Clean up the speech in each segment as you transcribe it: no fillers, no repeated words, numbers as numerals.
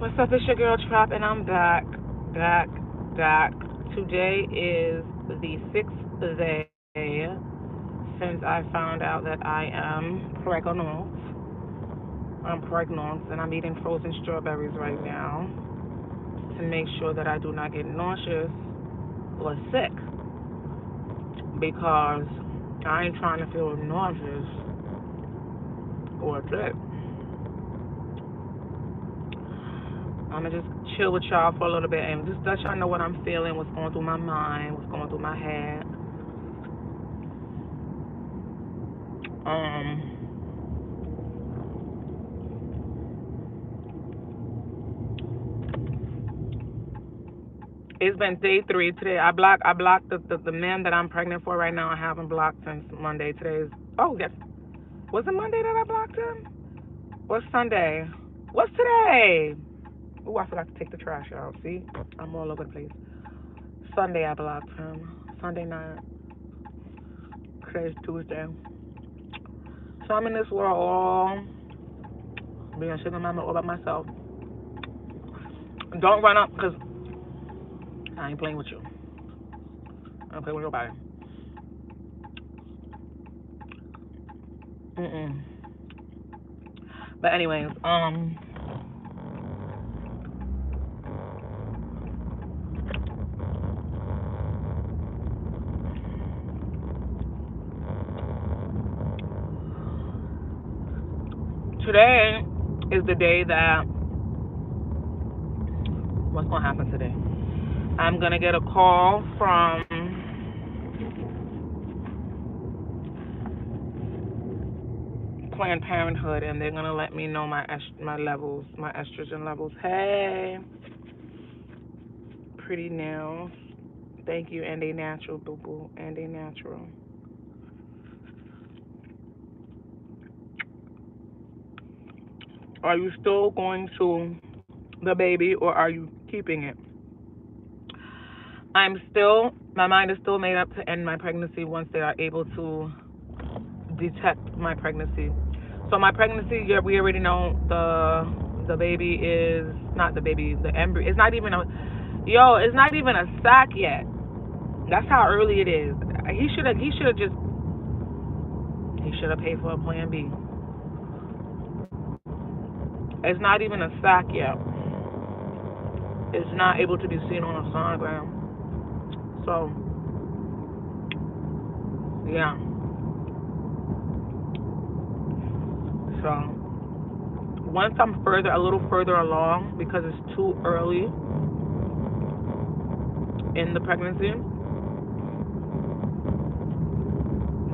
What's up? It's your girl Trapp, and I'm back, back, back. Today is the sixth day since I found out that I am pregnant. I'm pregnant, and I'm eating frozen strawberries right now to make sure that I do not get nauseous or sick because I ain't trying to feel nauseous or sick. I'm gonna just chill with y'all for a little bit and just let y'all know what I'm feeling, what's going through my mind, what's going through my head. Um, it's been day 3 today. I blocked the man that I'm pregnant for right now. I haven't blocked since Monday. Today's yes. Was it Monday that I blocked him? What's Sunday? What's today? Oh, I forgot to take the trash out. See, I'm all over the place. Sunday I blocked him. Sunday night. Today's Tuesday. So I'm in this world all being a single mama all by myself. Don't run up because I ain't playing with you. I don't play with nobody. Mm-mm. But anyways, today is the day that what's gonna happen today? I'm gonna get a call from Planned Parenthood, and they're gonna let me know my levels, my estrogen levels. Hey, pretty nails. Thank you, and they natural, boo boo, and they natural. Are you still going to the baby, or are you keeping it? My mind is still made up to end my pregnancy once they are able to detect my pregnancy. So my pregnancy, yeah, we already know the baby is not the baby, the embryo. It's not even it's not even a sac yet. That's how early it is. He should have paid for a plan B. It's not even a sac yet. It's not able to be seen on a sonogram. So yeah. So once I'm a little further along, because it's too early in the pregnancy,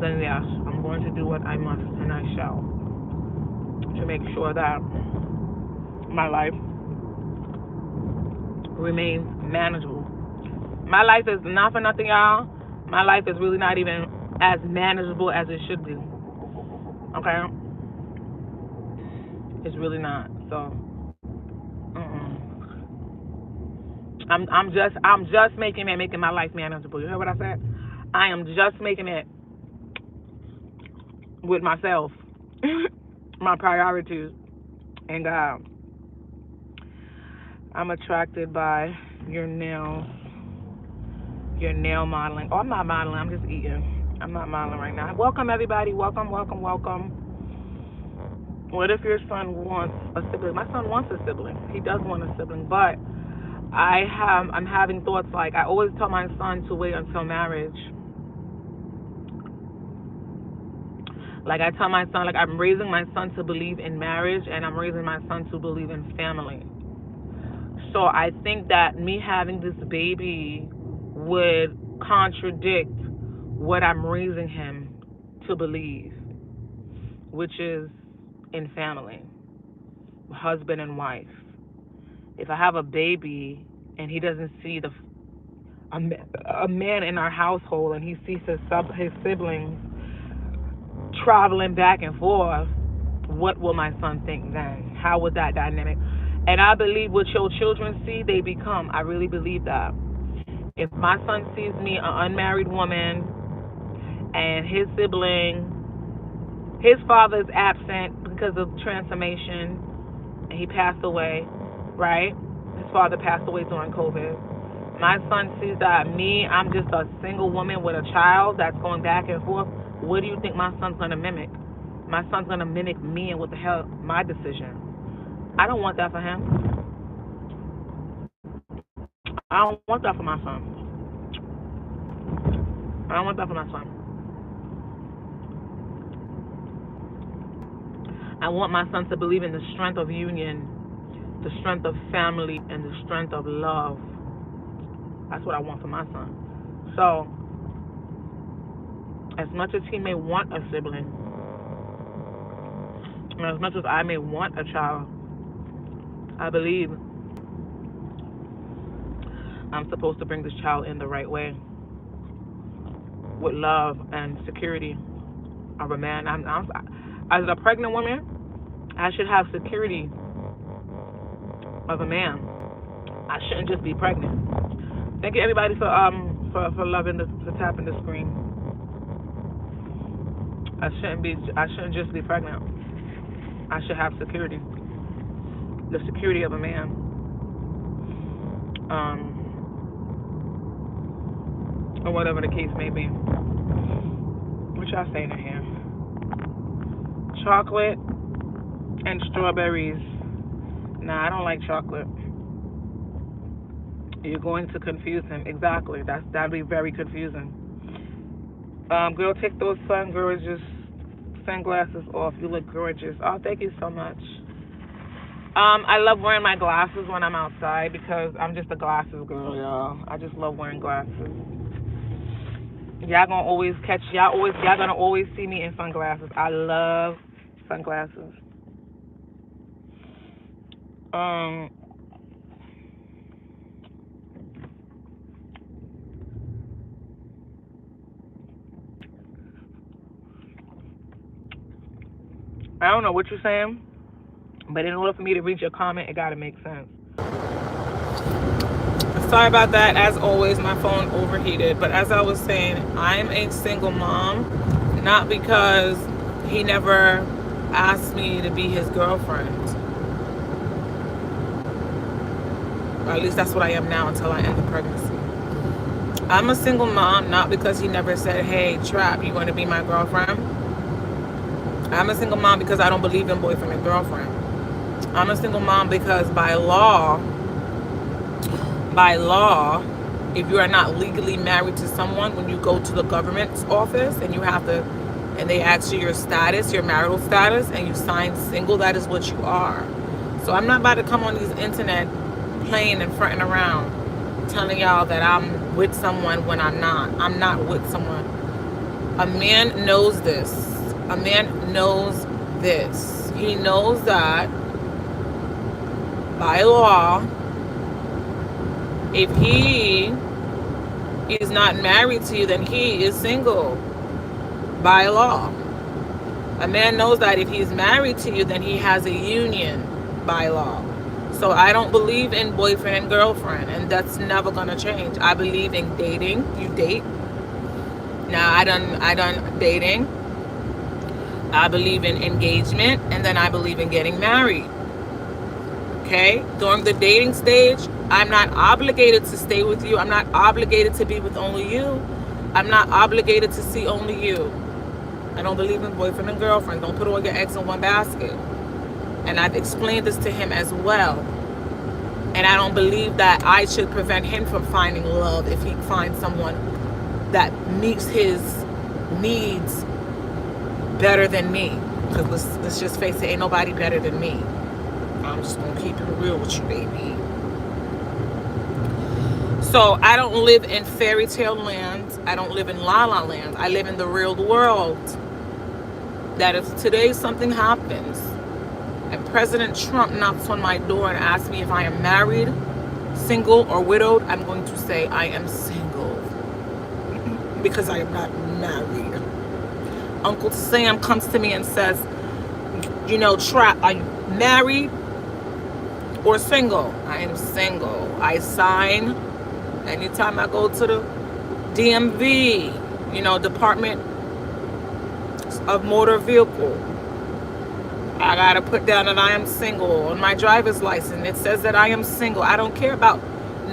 then yes, I'm going to do what I must and I shall to make sure that my life remains manageable. My life is not for nothing, y'all. My life is really not even as manageable as it should be. Okay, it's really not. So, I'm just making my life manageable. You heard what I said? I am just making it with myself, my priorities, and God. I'm attracted by your nails, your nail modeling. Oh, I'm not modeling. I'm just eating. I'm not modeling right now. Welcome everybody. Welcome, welcome, welcome. What if your son wants a sibling? My son wants a sibling. He does want a sibling, but I'm having thoughts like I always tell my son to wait until marriage. Like I tell my son, like I'm raising my son to believe in marriage, and I'm raising my son to believe in family. So I think that me having this baby would contradict what I'm raising him to believe, which is in family, husband and wife. If I have a baby and he doesn't see a man in our household, and he sees his siblings traveling back and forth, what will my son think then? How would that dynamic? And I believe what your children see, they become. I really believe that. If my son sees me, an unmarried woman, and his father is absent because of transformation, and he passed away, right? His father passed away during COVID. My son sees that I'm just a single woman with a child that's going back and forth. What do you think my son's going to mimic? My son's going to mimic me, and what the hell, my decision. I don't want that for him. I don't want that for my son. I don't want that for my son. I want my son to believe in the strength of union, the strength of family, and the strength of love. That's what I want for my son. So, as much as he may want a sibling, and as much as I may want a child, I believe I'm supposed to bring this child in the right way, with love and security of a man. As a pregnant woman, I should have security of a man. I shouldn't just be pregnant. Thank you everybody for loving for tapping the screen. I shouldn't just be pregnant. I should have security. The security of a man. Or whatever the case may be. What y'all saying in here? Chocolate and strawberries. Nah, I don't like chocolate. You're going to confuse him. Exactly. That'd be very confusing. Girl, take those sunglasses off. You look gorgeous. Oh, thank you so much. I love wearing my glasses when I'm outside because I'm just a glasses girl, y'all. I just love wearing glasses. Y'all gonna always see me in sunglasses. I love sunglasses. I don't know what you're saying, but in order for me to read your comment, it gotta make sense. Sorry about that. As always, my phone overheated. But as I was saying, I'm a single mom, not because he never asked me to be his girlfriend. Or at least that's what I am now until I end the pregnancy. I'm a single mom, not because he never said, hey, Trapp, you want to be my girlfriend? I'm a single mom because I don't believe in boyfriend and girlfriend. I'm a single mom because by law, if you are not legally married to someone, when you go to the government's office and and they ask you your status, your marital status, and you sign single, that is what you are. So I'm not about to come on these internet playing and fronting around, telling y'all that I'm with someone when I'm not. I'm not with someone. A man knows this. A man knows this. He knows that by law, if he is not married to you, then he is single by law. A man knows that if he's married to you, then he has a union by law. So I don't believe in boyfriend and girlfriend, and that's never gonna change. I believe in dating. You date. Now I done dating. I believe in engagement, and then I believe in getting married. Okay? During the dating stage, I'm not obligated to stay with you. I'm not obligated to be with only you. I'm not obligated to see only you. I don't believe in boyfriend and girlfriend. Don't put all your eggs in one basket. And I've explained this to him as well. And I don't believe that I should prevent him from finding love if he finds someone that meets his needs better than me. Because let's just face it, ain't nobody better than me. I'm just going to keep it real with you, baby. So I don't live in fairy tale land. I don't live in la la land. I live in the real world. That if today something happens and President Trump knocks on my door and asks me if I am married, single, or widowed, I'm going to say I am single. Because I am not married. Uncle Sam comes to me and says, you know, Trapp, are you married or single? I am single. I sign anytime I go to the DMV, Department of Motor Vehicle. I gotta put down that I am single. On my driver's license, it says that I am single. I don't care about,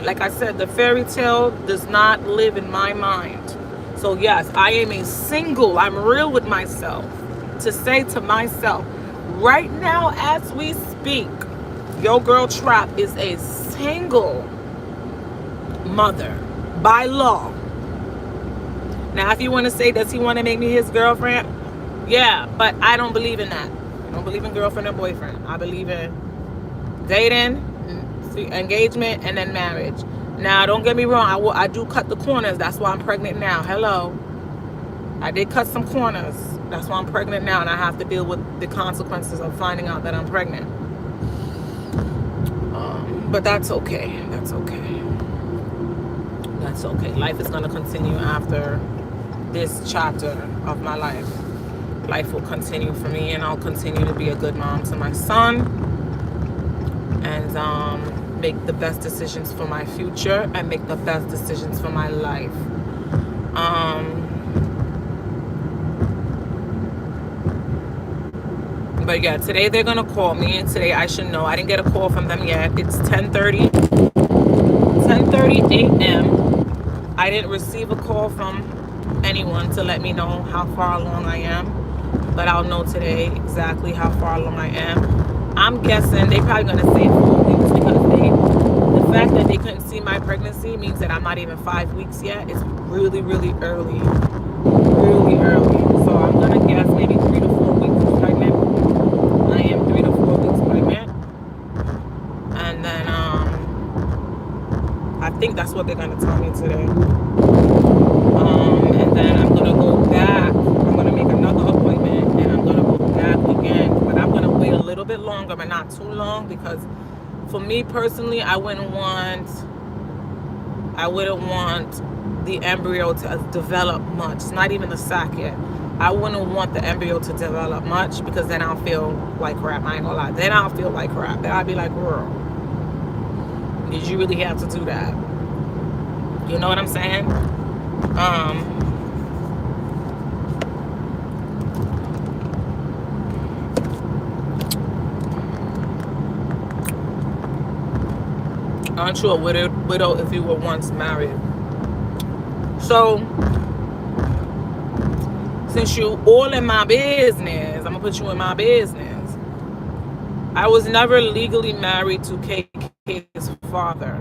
like I said, the fairy tale does not live in my mind. So yes, I am a single. I'm real with myself. To say to myself, right now as we speak, your girl Trapp is a single mother by law. Now, if you want to say, does he want to make me his girlfriend? Yeah, but I don't believe in that. I don't believe in girlfriend and boyfriend. I believe in dating, engagement, and then marriage. Now, don't get me wrong. I do cut the corners. That's why I'm pregnant now. Hello. I did cut some corners. That's why I'm pregnant now, and I have to deal with the consequences of finding out that I'm pregnant. But that's okay. That's okay. That's okay. Life is going to continue after this chapter of my life. Life will continue for me, and I'll continue to be a good mom to my son, and make the best decisions for my future, and make the best decisions for my life. But yeah, today they're gonna call me, and today I should know. I didn't get a call from them yet. It's 10:30 a.m. I didn't receive a call from anyone to let me know how far along I am, but I'll know today exactly how far along I am. I'm guessing they probably gonna say 4 weeks, because the fact that they couldn't see my pregnancy means that I'm not even 5 weeks yet. It's really, really early, really early. So I'm gonna guess maybe 3 to 4 weeks pregnant. I am 3 to 4 weeks pregnant, and then I think that's what they're gonna tell me today. And then I'm gonna go back. I'm gonna make another appointment, and I'm gonna go back again. But I'm gonna wait a little bit longer, but not too long, because for me personally, I wouldn't want the embryo to develop much. It's not even the sac yet. I wouldn't want the embryo to develop much, because then I'll feel like crap. I ain't gonna lie. Then I'll feel like crap. Then I'll be like, girl, did you really have to do that? You know what I'm saying? Aren't you a widow if you were once married? So, since you all in my business, I'm gonna put you in my business. I was never legally married to KK's father.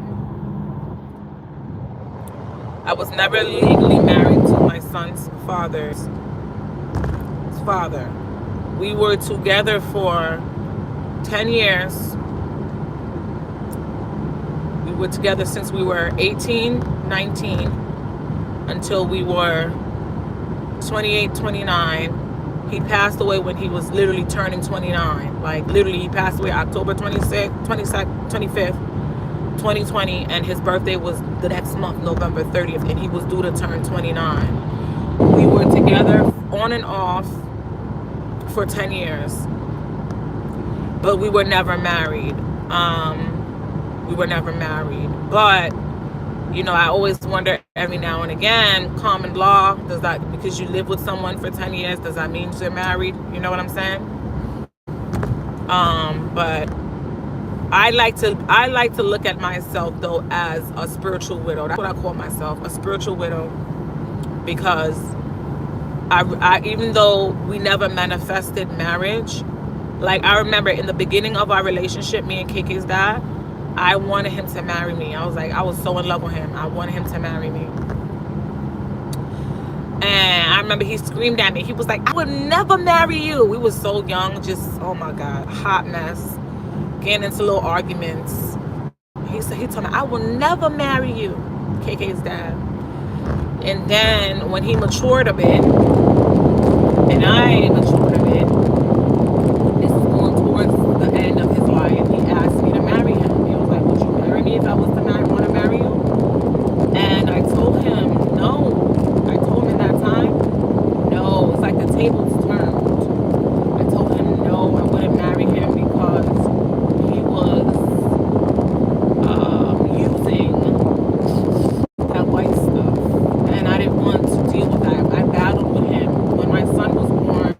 I was never legally married to my son's father's father. We were together for 10 years. We were together since we were 18, 19, until we were 28, 29. He passed away when he was literally turning 29. Like, literally, he passed away October 25th, 2020, and his birthday was the next month, November 30th, and he was due to turn 29. We were together on and off for 10 years, but we were never married. But you know, I always wonder every now and again, common law, does that, because you live with someone for 10 years, does that mean you're married? You know what I'm saying? But I like to look at myself, though, as a spiritual widow. That's what I call myself, a spiritual widow, because I even though we never manifested marriage, like, I remember in the beginning of our relationship, me and KK's dad, I wanted him to marry me. I was so in love with him. I wanted him to marry me. And I remember he screamed at me. He was like, I would never marry you. We were so young, just, oh my God, hot mess, getting into little arguments. He told me, I will never marry you, KK's dad. And then when he matured a bit, and I matured a bit, this is going towards the end of his life, he asked me to marry him. If I was to want to marry you, and I told him no. I told him in that time, no. It's like the tables turned. I told him no, I wouldn't marry him, because he was using that white stuff, and I didn't want to deal with that. I battled with him when my son was born.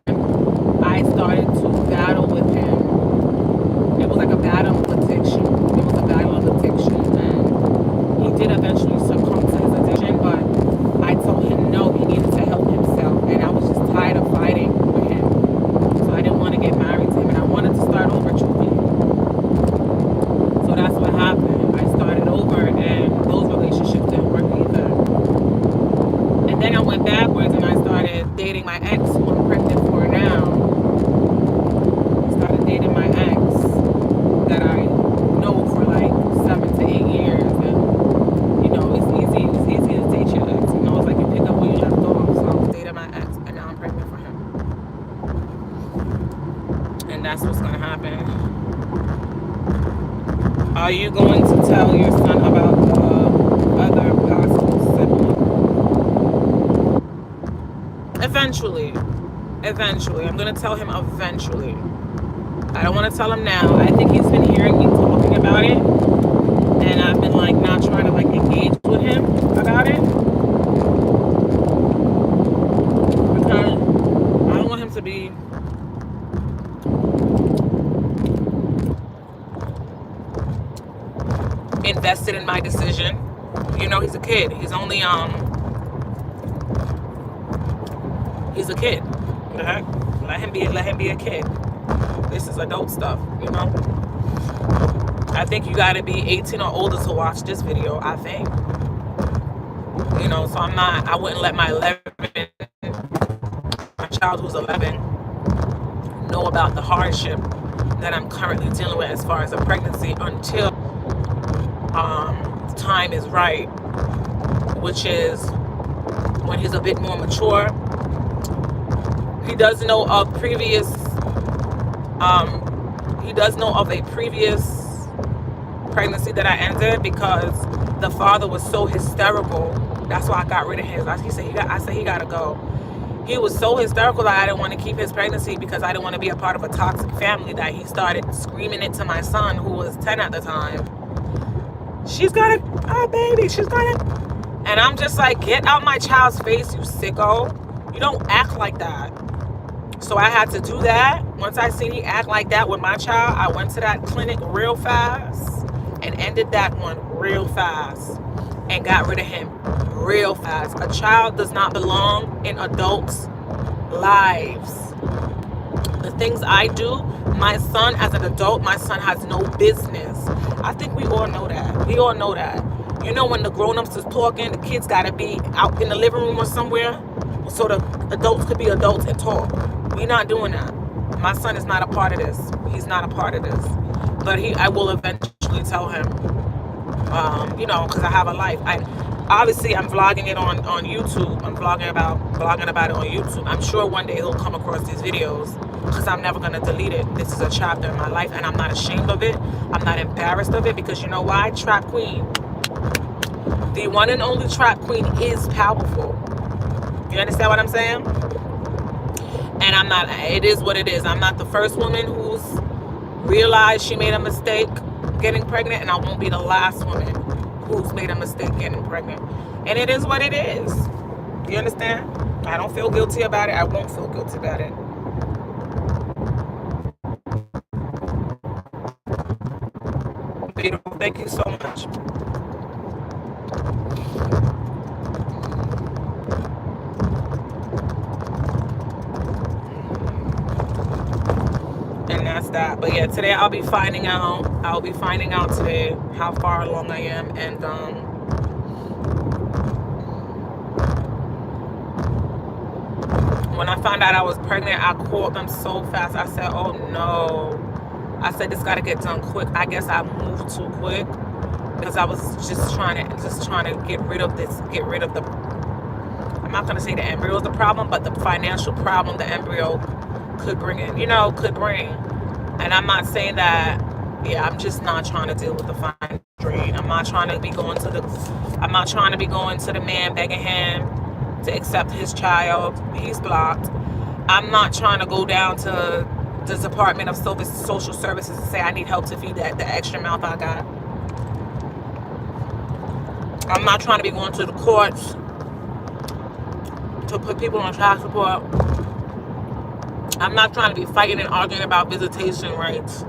that's what's going to happen. Are you going to tell your son about the other gospel sibling? Eventually. Eventually. I'm going to tell him eventually. I don't want to tell him now. I think he's been hearing me talking about it. And I've been like not trying to like engage with him about it. Because I don't want him to be invested in my decision. You know, he's a kid. He's only he's a kid. The heck? Let him be a kid. This is adult stuff, you know. I think you gotta be 18 or older to watch this video, I think. You know, so I wouldn't let my child who's 11 know about the hardship that I'm currently dealing with as far as a pregnancy until time is right, which is when he's a bit more mature. He does know of a previous pregnancy that I ended because the father was so hysterical. That's why I got rid of him. I said he gotta go. He was so hysterical that I didn't want to keep his pregnancy because I didn't want to be a part of a toxic family, that he started screaming it to my son, who was 10 at the time. She's got a baby. She's got it. And I'm just like, get out my child's face, you sicko. You don't act like that. So I had to do that. Once I seen he act like that with my child, I went to that clinic real fast and ended that one real fast and got rid of him real fast. A child does not belong in adults' lives. The things I do, my son as an adult, my son has no business. I think we all know that. We all know that. You know, when the grown-ups is talking, the kids got to be out in the living room or somewhere so the adults could be adults and talk. We're not doing that. My son is not a part of this. He's not a part of this. But I will eventually tell him, you know, because I have a life. Obviously, I'm vlogging it on YouTube. I'm vlogging about it on YouTube. I'm sure one day he'll come across these videos because I'm never going to delete it. This is a chapter in my life, and I'm not ashamed of it. I'm not embarrassed of it because you know why? Trapp Queen. The one and only Trapp Queen is powerful. You understand what I'm saying? And I'm not, it is what it is. I'm not the first woman who's realized she made a mistake getting pregnant, and I won't be the last woman who's made a mistake getting pregnant. And it is what it is. You understand? I don't feel guilty about it. I won't feel guilty about it. Beautiful. Thank you so much. And that's that. But yeah, today I'll be finding out today how far along I am. And when I found out I was pregnant, I called them so fast. I said, oh no. I said, this got to get done quick. I guess I moved too quick because I was just trying to get rid of the, I'm not going to say the embryo is the problem, but the financial problem the embryo could bring in, could bring. And I'm not saying that, I'm just not trying to deal with the financial drain. I'm not trying to be going to the man begging him to accept his child. He's blocked. I'm not trying to go down to the Department of Social Services and say I need help to feed the extra mouth I got. I'm not trying to be going to the courts to put people on child support. I'm not trying to be fighting and arguing about visitation rights.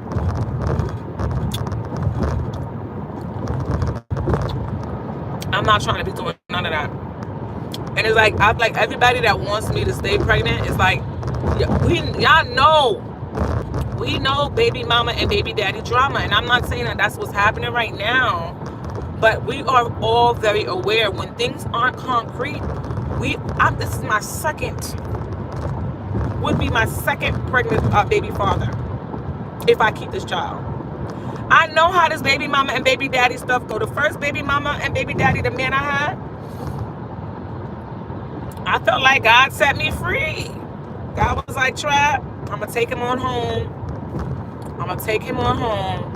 I'm not trying to be doing none of that. And it's like, everybody that wants me to stay pregnant is like, y'all know. We know baby mama and baby daddy drama. And I'm not saying that that's what's happening right now. But we are all very aware when things aren't concrete. This is my second pregnant baby father if I keep this child. I know how this baby mama and baby daddy stuff go. The first baby mama and baby daddy, the man I had, I felt like God set me free. God was like, Trapp, I'm going to take him on home. I'm going to take him on home,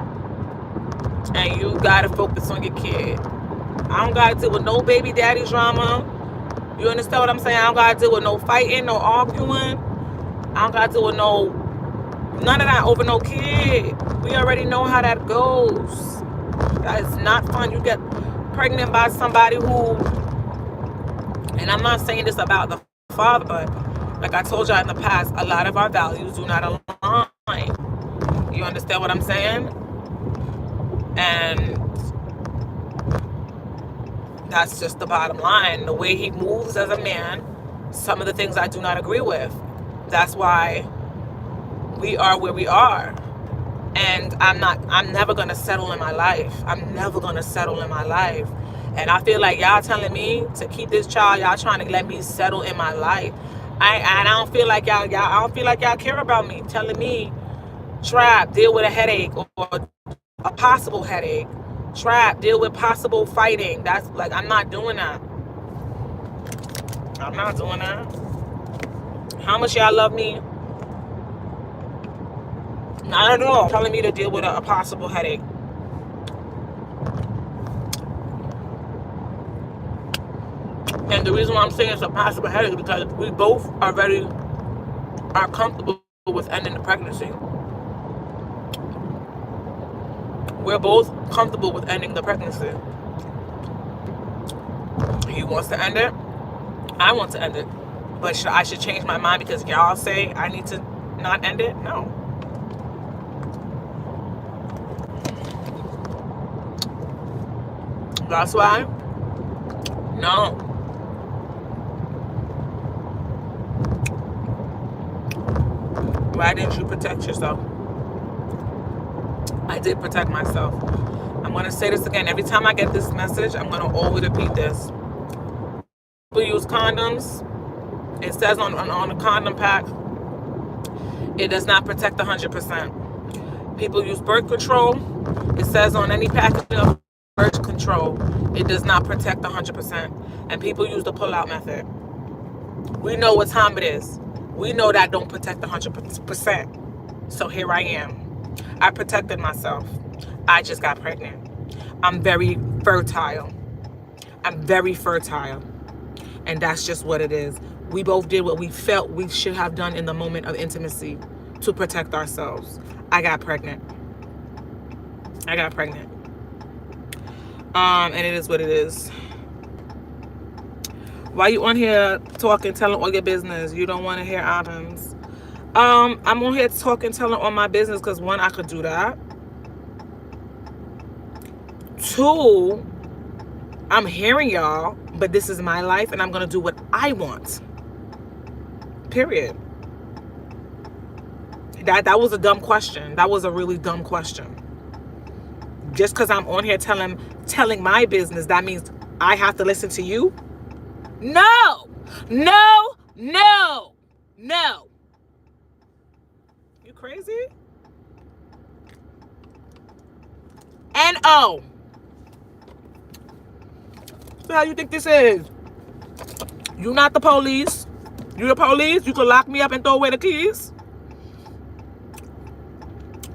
and you got to focus on your kid. I don't got to deal with no baby daddy drama. You understand what I'm saying? I don't got to deal with no fighting, no arguing. I don't got to deal with none of that over no kid. We already know how that goes. That is not fun. You get pregnant by somebody who, and I'm not saying this about the father, but like I told y'all in the past, a lot of our values do not align. You understand what I'm saying? And that's just the bottom line. The way he moves as a man, some of the things I do not agree with. That's why we are where we are. And I'm never going to settle in my life. I'm never going to settle in my life. And I feel like y'all telling me to keep this child, y'all trying to let me settle in my life. I don't feel like I don't feel like y'all care about me. Telling me, Trapp, deal with a headache or a possible headache. Trapp, deal with possible fighting. That's like, I'm not doing that. I'm not doing that. How much y'all love me? Not at all. Telling me to deal with a possible headache. And the reason why I'm saying it's a possible headache is because we both are comfortable with ending the pregnancy. We're both comfortable with ending the pregnancy. He wants to end it. I want to end it. But I should change my mind because y'all say I need to not end it? No. That's why? No. Why didn't you protect yourself? I did protect myself. I'm going to say this again. Every time I get this message, I'm going to always repeat this. People use condoms. It says on the condom pack, it does not protect 100%. People use birth control. It says on any packaging of birth control, it does not protect 100%. And people use the pull-out method. We know what time it is. We know that don't protect 100%. So here I am. I protected myself. I just got pregnant. I'm very fertile. And that's just what it is. We both did what we felt we should have done in the moment of intimacy to protect ourselves. I got pregnant. And it is what it is. Why you on here talking, telling all your business? You don't want to hear items. I'm on here talking, telling all my business because one, I could do that. Two, I'm hearing y'all, but this is my life and I'm going to do what I want. Period. That was a dumb question. That was a really dumb question. Just because I'm on here telling my business, that means I have to listen to you? No. You crazy? N-O. So how you think this is? You not the police. You the police? You can lock me up and throw away the keys?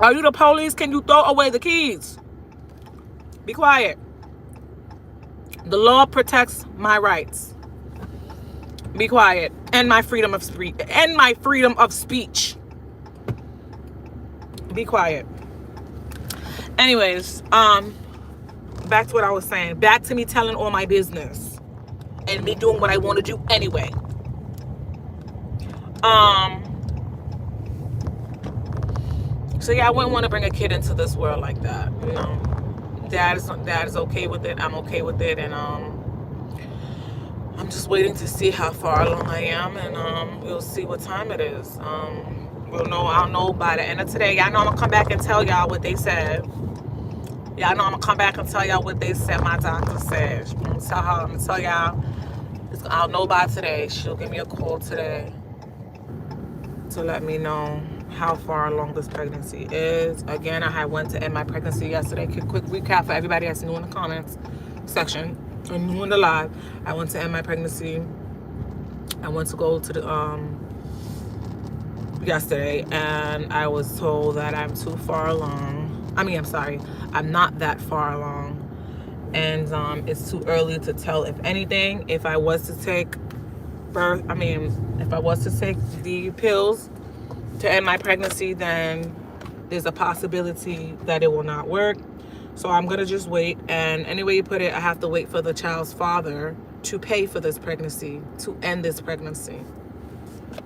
Are you the police? Can you throw away the keys? Be quiet. The law protects my rights. Be quiet. And my freedom of speech. Be quiet. Anyways, back to what I was saying. Back to me telling all my business. And me doing what I want to do anyway. So yeah, I wouldn't want to bring a kid into this world like that. You know, dad is okay with it. I'm okay with it, and I'm just waiting to see how far along I am, and we'll see what time it is. I'll know by the end of today. Y'all know I'm gonna come back and tell y'all what they said. Y'all know I'm gonna come back and tell y'all what they said. My doctor said. I'm gonna tell y'all. I'll know by today. She'll give me a call today to let me know how far along this pregnancy is. Again, I went to end my pregnancy yesterday. Quick recap for everybody that's new in the comments section and new in the live. I went to end my pregnancy. I went to go to the yesterday, and I was told that I'm too far along. I'm sorry, I'm not that far along, and it's too early to tell. If anything, if I was to take if I was to take the pills to end my pregnancy, then there's a possibility that it will not work. So I'm gonna just wait, and any way you put it, I have to wait for the child's father to pay for this pregnancy, to end this pregnancy,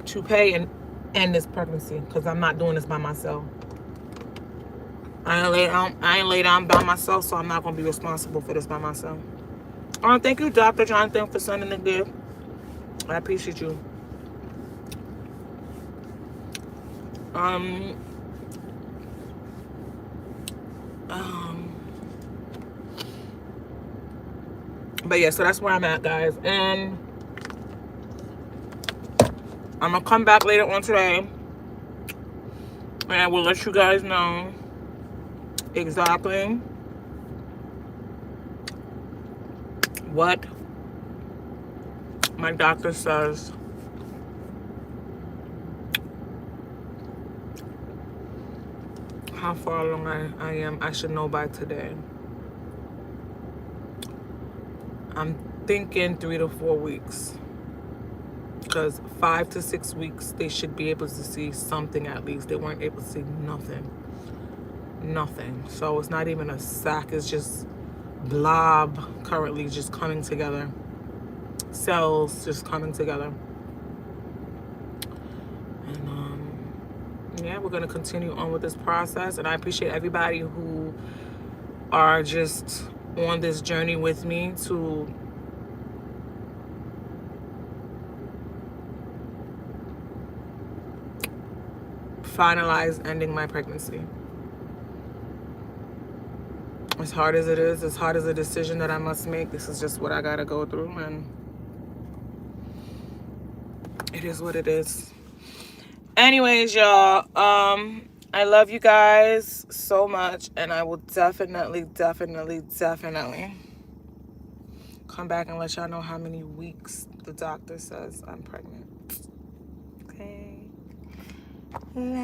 to pay and end this pregnancy, because I'm not doing this by myself. I ain't lay down by myself, so I'm not gonna be responsible for this by myself. Thank you, Dr. Jonathan, for sending the gift. I appreciate you. But yeah, so that's where I'm at, guys. And I'm gonna come back later on today, and I will let you guys know exactly what my doctor says. How far along I am, I should know by today. I'm thinking 3 to 4 weeks, because 5 to 6 weeks they should be able to see something. At least they weren't able to see nothing. So it's not even a sac, it's just blob currently just coming together, cells just coming together. And yeah, we're going to continue on with this process, and I appreciate everybody who are just on this journey with me to finalize ending my pregnancy. As hard as it is, as hard as a decision that I must make, this is just what I gotta go through, and it is what it is. Anyways, y'all, I love you guys so much, and I will definitely come back and let y'all know how many weeks the doctor says I'm pregnant. Okay. Love